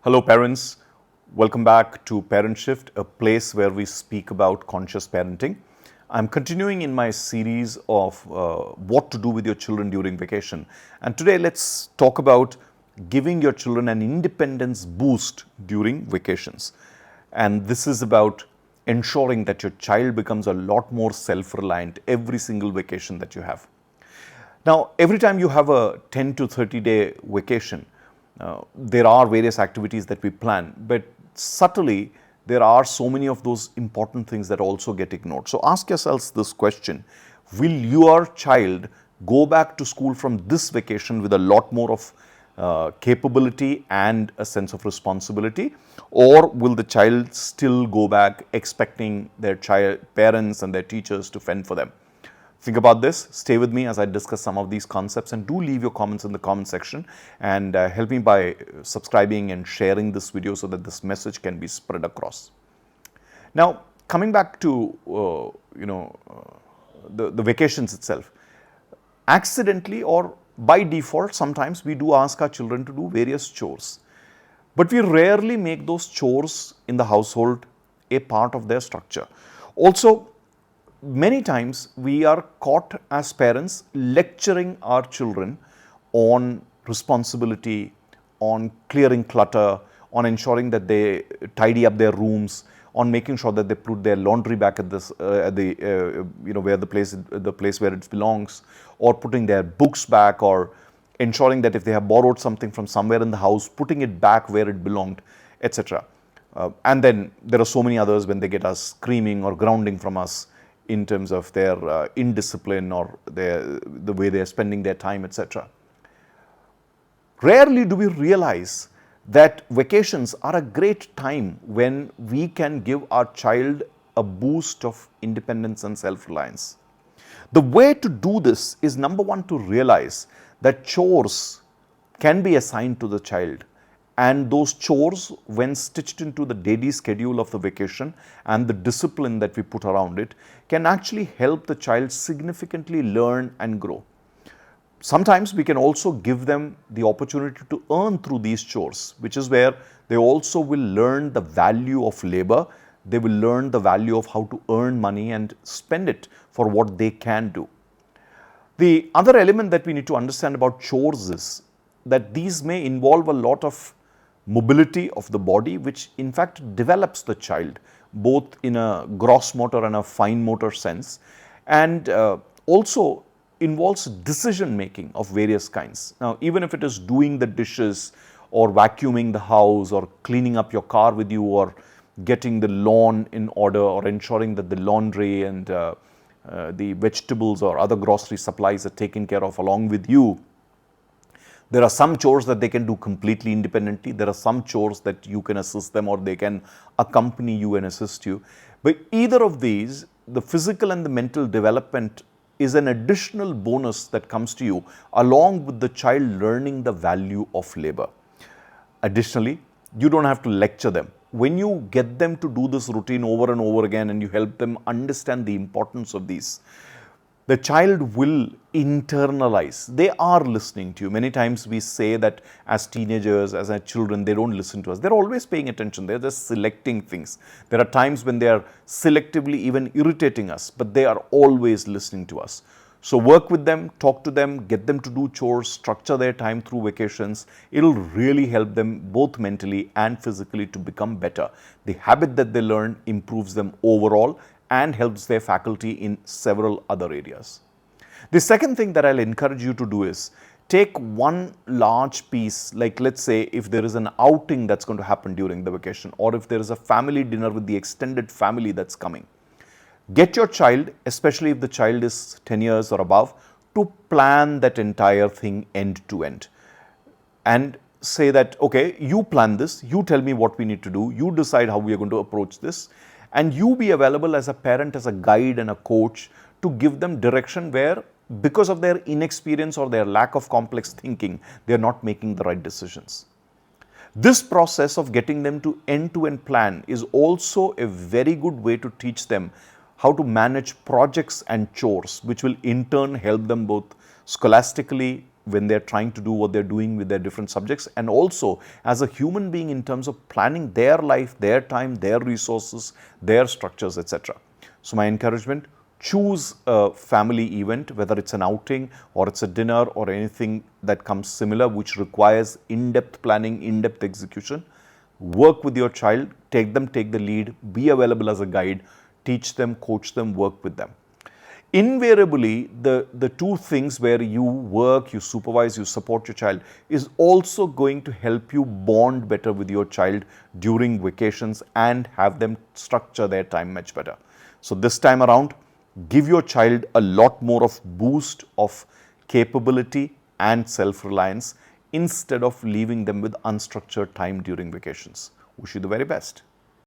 Hello parents, welcome back to Parent Shift, a place where we speak about conscious parenting. I'm continuing in my series of what to do with your children during vacation, and today let's talk about giving your children an independence boost during vacations. And this is about ensuring that your child becomes a lot more self-reliant every single vacation that you have. Now, every time you have a 10 to 30 day vacation, there are various activities that we plan, but subtly there are so many of those important things that also get ignored. So ask yourselves this question: will your child go back to school from this vacation with a lot more of capability and a sense of responsibility, or will the child still go back expecting their parents and their teachers to fend for them? Think about this, stay with me as I discuss some of these concepts, and do leave your comments in the comment section, and help me by subscribing and sharing this video so that this message can be spread across. Now, coming back to the vacations itself, accidentally or by default, sometimes we do ask our children to do various chores, but we rarely make those chores in the household a part of their structure. Also, many times we are caught as parents lecturing our children on responsibility, on clearing clutter, on ensuring that they tidy up their rooms, on making sure that they put their laundry back at the place where it belongs, or putting their books back, or ensuring that if they have borrowed something from somewhere in the house, putting it back where it belonged, etc. And then there are so many others when they get us screaming or grounding from us in terms of their indiscipline or the way they are spending their time, etc. Rarely do we realize that vacations are a great time when we can give our child a boost of independence and self-reliance. The way to do this is, number one, to realize that chores can be assigned to the child, and those chores, when stitched into the daily schedule of the vacation and the discipline that we put around it, can actually help the child significantly learn and grow. Sometimes we can also give them the opportunity to earn through these chores, which is where they also will learn the value of labor. They will learn the value of how to earn money and spend it for what they can do. The other element that we need to understand about chores is that these may involve a lot of mobility of the body, which in fact develops the child both in a gross motor and a fine motor sense, and also involves decision making of various kinds. Now, even if it is doing the dishes or vacuuming the house or cleaning up your car with you, or getting the lawn in order, or ensuring that the laundry and the vegetables or other grocery supplies are taken care of along with you, there are some chores that they can do completely independently. There are some chores that you can assist them, or they can accompany you and assist you. But either of these, the physical and the mental development is an additional bonus that comes to you along with the child learning the value of labor. Additionally, you don't have to lecture them. When you get them to do this routine over and over again, and you help them understand the importance of these, the child will internalize. They are listening to you. Many times we say that as teenagers, as our children, they don't listen to us. They're always paying attention. They're just selecting things. There are times when they are selectively even irritating us, but they are always listening to us. So work with them, talk to them, get them to do chores, structure their time through vacations. It'll really help them both mentally and physically to become better. The habit that they learn improves them overall and helps their faculty in several other areas. The second thing that I'll encourage you to do is take one large piece, like let's say if there is an outing that's going to happen during the vacation, or if there is a family dinner with the extended family that's coming. Get your child, especially if the child is 10 years or above, to plan that entire thing end to end. And say that, okay, you plan this, you tell me what we need to do, you decide how we are going to approach this, and you be available as a parent, as a guide and a coach to give them direction where, because of their inexperience or their lack of complex thinking, they are not making the right decisions. This process of getting them to end-to-end plan is also a very good way to teach them how to manage projects and chores, which will in turn help them both scholastically, when they're trying to do what they're doing with their different subjects, and also as a human being in terms of planning their life, their time, their resources, their structures, etc. So my encouragement, choose a family event, whether it's an outing or it's a dinner or anything that comes similar, which requires in-depth planning, in-depth execution. Work with your child, take the lead, be available as a guide, teach them, coach them, work with them. Invariably, the two things where you work, you supervise, you support your child is also going to help you bond better with your child during vacations and have them structure their time much better. So this time around, give your child a lot more of boost of capability and self-reliance instead of leaving them with unstructured time during vacations. Wish you the very best.